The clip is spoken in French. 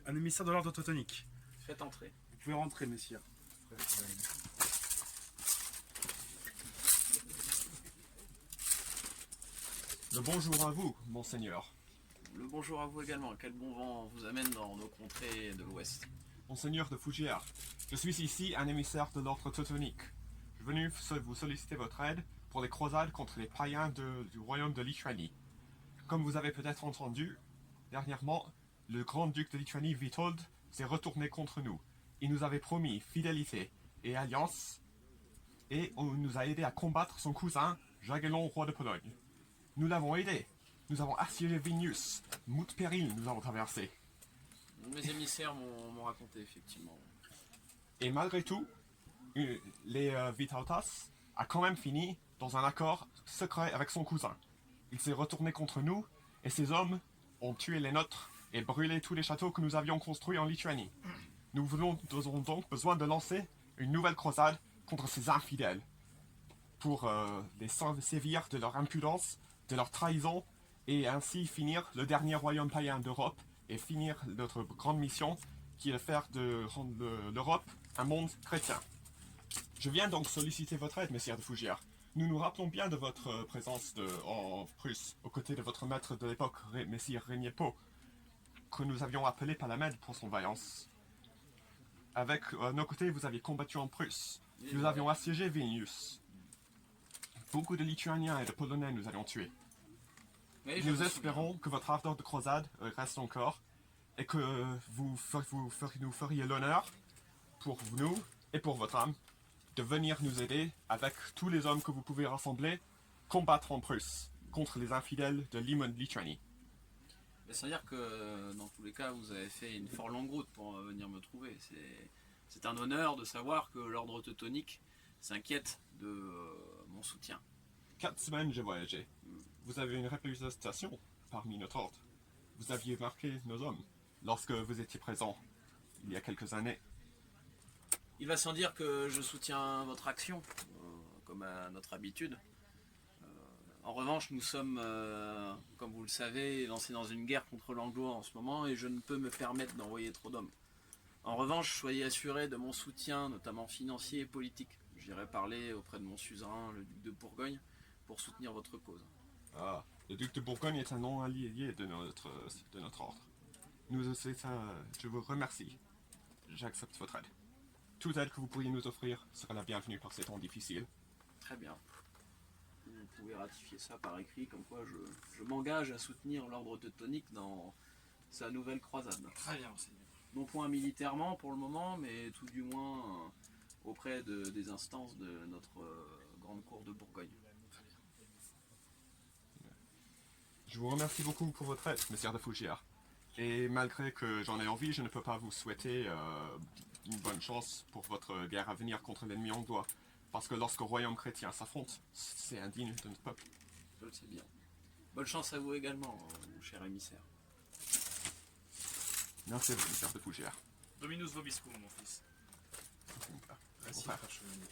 un émissaire de l'ordre teutonique. Faites entrer. Vous pouvez rentrer, messire. Le bonjour à vous, monseigneur. Le bonjour à vous également. Quel bon vent vous amène dans nos contrées de l'Ouest. Monseigneur de Fougères, je suis ici un émissaire de l'ordre teutonique. Je suis venu vous solliciter votre aide pour les croisades contre les païens du royaume de Lituanie. Comme vous avez peut-être entendu, dernièrement, le grand-duc de Lituanie, Witold, s'est retourné contre nous. Il nous avait promis fidélité et alliance, et on nous a aidé à combattre son cousin, Jagellon, roi de Pologne. Nous l'avons aidé. Nous avons assiégé Vilnius. Moult périls nous avons traversé. Mes émissaires m'ont raconté, effectivement. Et malgré tout, les Vytautas a quand même fini dans un accord secret avec son cousin. Il s'est retourné contre nous, et ces hommes ont tué les nôtres et brûlé tous les châteaux que nous avions construits en Lituanie. Nous aurons donc besoin de lancer une nouvelle croisade contre ces infidèles, pour les sévir de leur impudence, de leur trahison, et ainsi finir le dernier royaume païen d'Europe, et finir notre grande mission, qui est de faire de rendre l'Europe un monde chrétien. Je viens donc solliciter votre aide, messire de Fougères. Nous nous rappelons bien de votre présence en Prusse, aux côtés de votre maître de l'époque, messire Régnier-Pau, que nous avions appelé Palamède pour son vaillance. Avec nos côtés, vous aviez combattu en Prusse. Nous avions assiégé Vilnius. Beaucoup de Lituaniens et de Polonais nous avions tués. Oui, Nous espérons que votre ardeur de croisade reste encore et que nous feriez l'honneur, pour nous et pour votre âme, de venir nous aider avec tous les hommes que vous pouvez rassembler, combattre en Prusse contre les infidèles de Lituanie. C'est-à-dire que dans tous les cas, vous avez fait une fort longue route pour venir me trouver. C'est un honneur de savoir que l'ordre teutonique s'inquiète de mon soutien. 4 semaines j'ai voyagé. Vous avez une réputation parmi notre ordre. Vous aviez marqué nos hommes lorsque vous étiez présent il y a quelques années. Il va sans dire que je soutiens votre action, comme à notre habitude. En revanche, nous sommes, comme vous le savez, lancés dans une guerre contre l'Anglo en ce moment et je ne peux me permettre d'envoyer trop d'hommes. En revanche, soyez assurés de mon soutien, notamment financier et politique. J'irai parler auprès de mon suzerain, le duc de Bourgogne, pour soutenir votre cause. Ah, le duc de Bourgogne est un nom allié de notre ordre. Je vous remercie. J'accepte votre aide. Toute aide que vous pourriez nous offrir sera la bienvenue par ces temps difficiles. Très bien. Vous pouvez ratifier ça par écrit, comme quoi je m'engage à soutenir l'ordre teutonique dans sa nouvelle croisade. Très bien, monseigneur. Non point militairement pour le moment, mais tout du moins auprès des instances de notre grande cour de Bourgogne. Je vous remercie beaucoup pour votre aide, messire de Fougères. Et malgré que j'en ai envie, je ne peux pas vous souhaiter une bonne chance pour votre guerre à venir contre l'ennemi anglois. Parce que lorsque le royaume chrétien s'affronte, c'est indigne de notre peuple. Je le sais bien. Bonne chance à vous également, mon cher émissaire. Merci à vous, messire de Fougères. Dominus vobiscum, mon fils. Au revoir. Ainsi, frère chevalier.